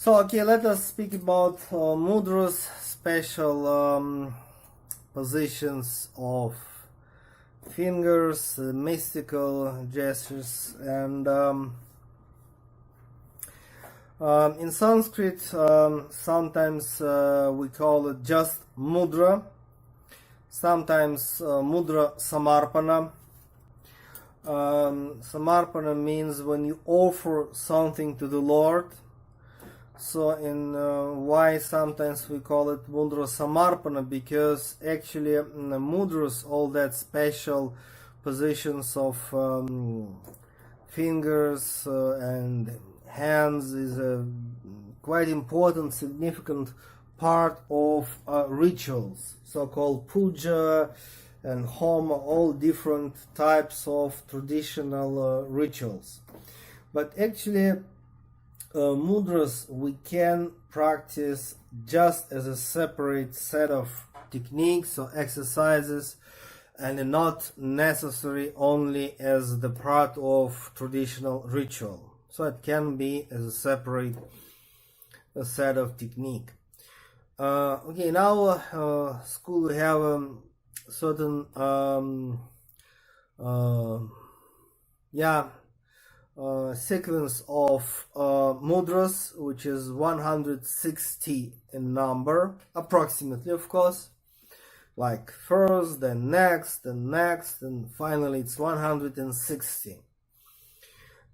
So, okay, let us speak about mudras, special positions of fingers, mystical gestures, and in Sanskrit, sometimes we call it just mudra, sometimes mudra samarpana. Samarpana means when you offer something to the Lord. So in why sometimes we call it mudra samarpana, because actually mudras, all that special positions of fingers and hands, is a quite important, significant part of rituals, so-called puja and homa, all different types of traditional rituals. But actually mudras we can practice just as a separate set of techniques or exercises, and not necessary only as the part of traditional ritual. So it can be as a separate set of technique. Okay, in our school we have certain sequence of mudras, which is 160 in number, approximately, of course. Like first, then next, and finally it's 160.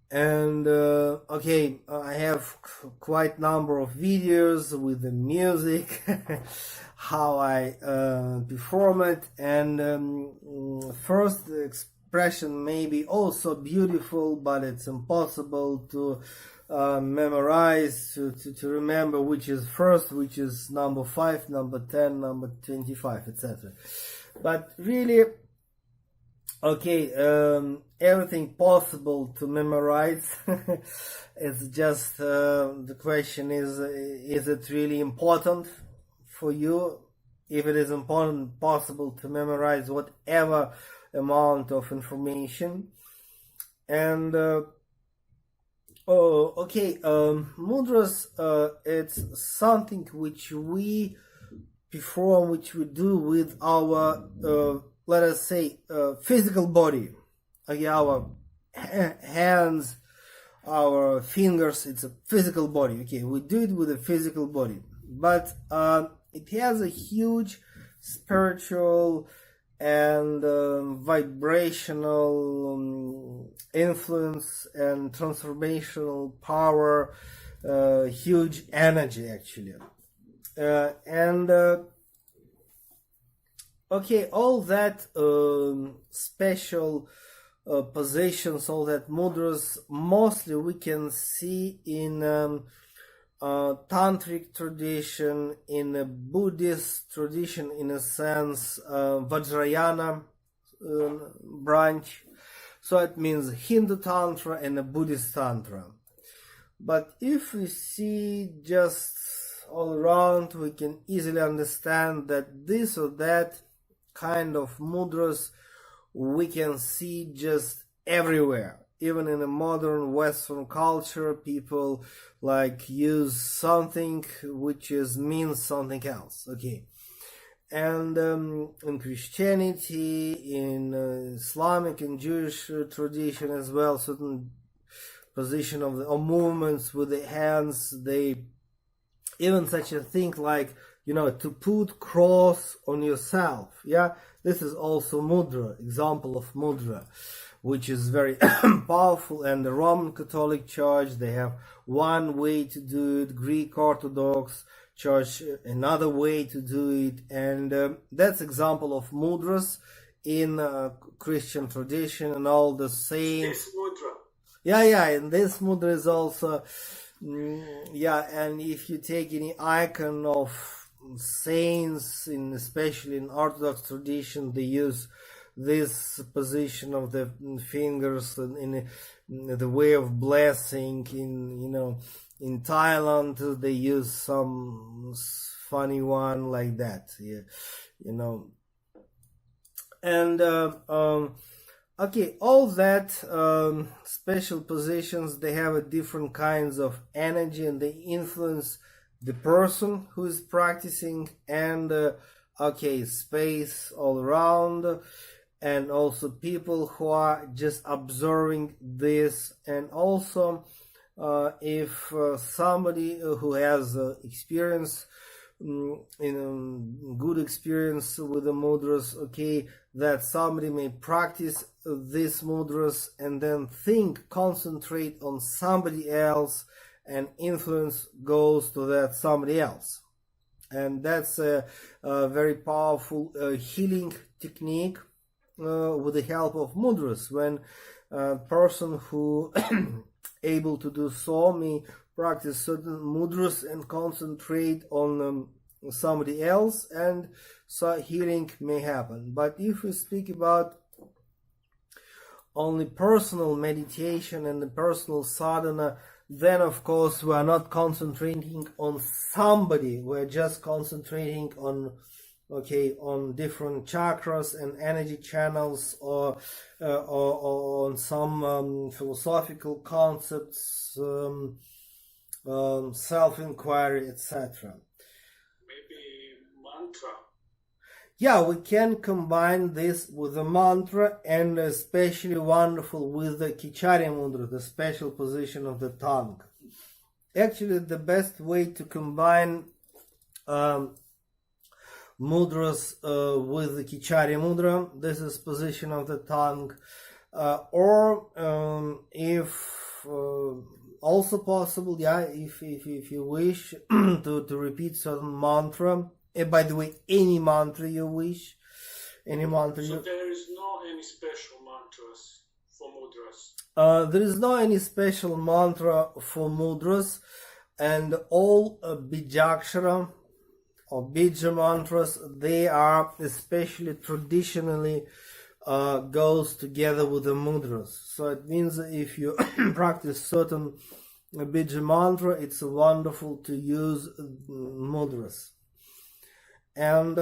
And okay, I have quite number of videos with the music, how I perform it, and first the expression may be also beautiful, but it's impossible to memorize, to remember which is first, which is number 5, number 10, number 25, etc. But really, okay, everything possible to memorize. It's just the question is it really important for you? If it is important, possible to memorize whatever amount of information. And mudras, it's something which we perform, which we do with our let us say physical body. Okay, our hands, our fingers, it's a physical body. Okay, we do it with a physical body, but it has a huge spiritual and vibrational influence and transformational power, huge energy actually. Okay, all that special positions, all that mudras, mostly we can see in tantric tradition, in a Buddhist tradition, in a sense, Vajrayana branch. So it means Hindu Tantra and a Buddhist Tantra. But if we see just all around, we can easily understand that this or that kind of mudras we can see just everywhere. Even in a modern Western culture, people like use something which means something else. Okay, and in Christianity, in Islamic and Jewish tradition as well, certain position of or movements with the hands, they even such a thing like, to put cross on yourself. Yeah, this is also mudra, example of mudra, which is very powerful. And the Roman Catholic Church, they have one way to do it, Greek Orthodox Church another way to do it, and that's example of mudras in Christian tradition, and all the saints. This mudra. Yeah, and this mudra is also, and if you take any icon of saints, especially in Orthodox tradition, they use this position of the fingers in the way of blessing. In Thailand, they use some funny one like that. And Okay, all that special positions, they have a different kinds of energy and they influence the person who is practicing and okay, space all around, and also people who are just observing this. And also if somebody who has experience, good experience with the mudras, okay, that somebody may practice these mudras and then concentrate on somebody else, and influence goes to that somebody else. And that's a very powerful healing technique with the help of mudras. When a person who able to do so may practice certain mudras and concentrate on somebody else, and so healing may happen. But if we speak about only personal meditation and the personal sadhana, then of course we are not concentrating on somebody, we're just concentrating on, okay, on different chakras and energy channels, or on some philosophical concepts, self-inquiry, etc. Maybe mantra. Yeah, we can combine this with the mantra, and especially wonderful with the Kichari Mudra, the special position of the tongue. Actually, the best way to combine mudras with the Kichari Mudra, this is position of the tongue, or if also possible, yeah, if you wish to repeat certain mantra. By the way, any mantra you wish, any mantra. So there is no any special mantras for mudras? There is no any special mantra for mudras, and all bijakshara or bija mantras, they are especially traditionally goes together with the mudras. So it means if you practice certain bija mantra, it's wonderful to use mudras. And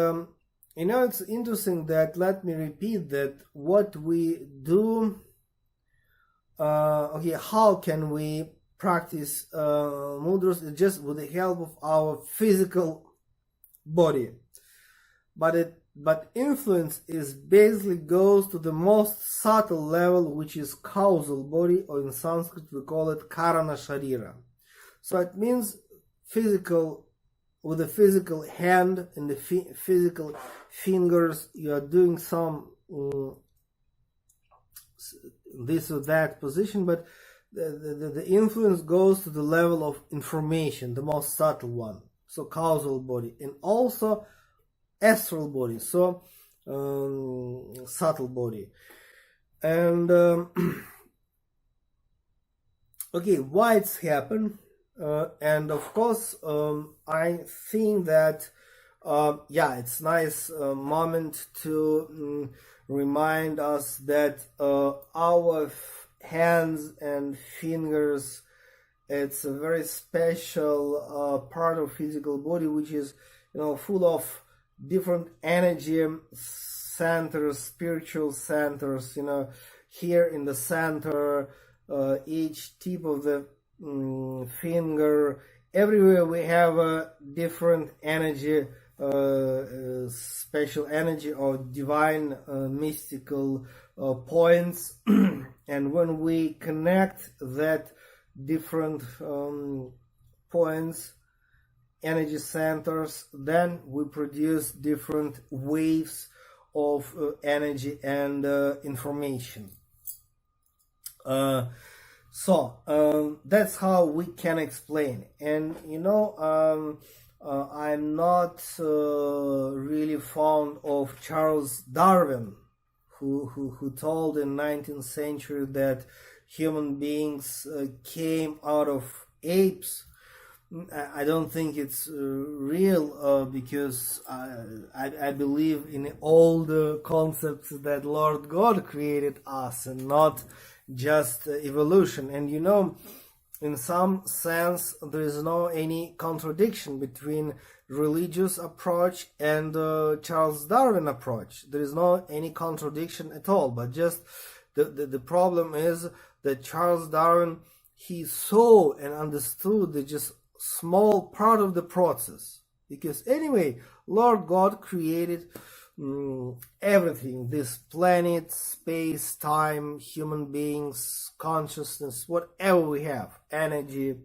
it's interesting that, let me repeat that, what we do, okay, how can we practice mudras? Just with the help of our physical body, but influence is basically goes to the most subtle level, which is causal body, or in Sanskrit we call it karana sharira. So it means physical. With the physical hand and the physical fingers, you are doing some this or that position, but the influence goes to the level of information, the most subtle one. So causal body, and also astral body, so subtle body. And okay, why it's happened? And of course, I think that it's nice moment to remind us that our hands and fingers, it's a very special part of physical body, which is full of different energy centers, spiritual centers. Here in the center, each tip of the finger, everywhere we have a different energy, special energy or divine mystical points. And when we connect that different points, energy centers, then we produce different waves of energy and information. So that's how we can explain. And I'm not really fond of Charles Darwin, who told in 19th century that human beings came out of apes. I don't think it's real, because I believe in all the concepts that Lord God created us, and not just evolution. And in some sense there is no any contradiction between religious approach and Charles Darwin approach. There is no any contradiction at all, but just The problem is that Charles Darwin, he saw and understood the just small part of the process. Because anyway, Lord God created everything, this planet, space, time, human beings, consciousness, whatever we have, energy,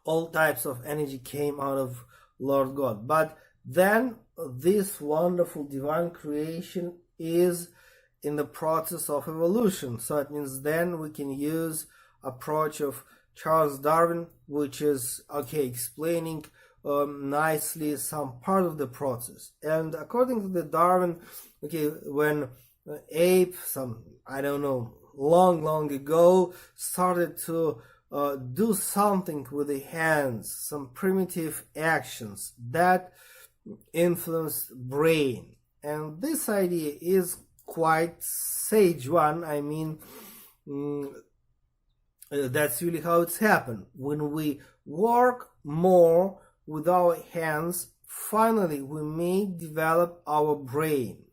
all types of energy came out of Lord God. But then this wonderful divine creation is in the process of evolution. So it means then we can use approach of Charles Darwin, which is explaining nicely some part of the process. And according to the Darwin, when ape, long ago, started to do something with the hands, some primitive actions that influenced brain. And this idea is quite sage one. I mean, that's really how it's happened. When we work more with our hands, finally we may develop our brain.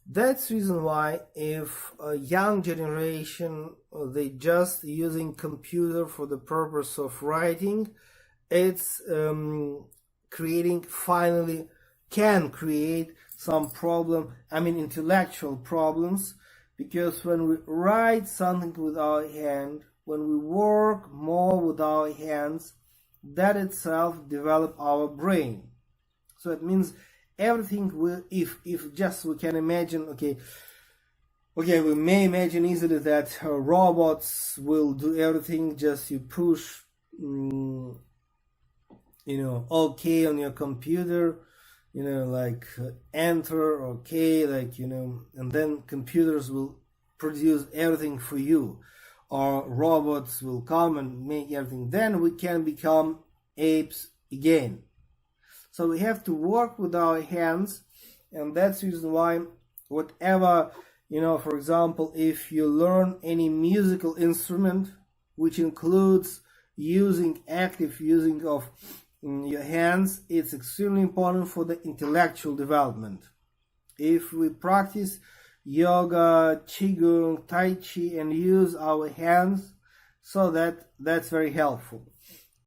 That's the reason why if a young generation, they just using computer for the purpose of writing, it's can create some problem, intellectual problems, because when we write something with our hand, when we work more with our hands, that itself develop our brain. So it means everything will, if just we can imagine, we may imagine easily that robots will do everything, just you push OK on your computer, like enter OK, and then computers will produce everything for you, or robots will come and make everything. Then we can become apes again. So we have to work with our hands, and that's the reason why whatever, for example, if you learn any musical instrument, which includes active using of your hands, it's extremely important for the intellectual development. If we practice yoga, qigong, tai chi, and use our hands, so that's very helpful.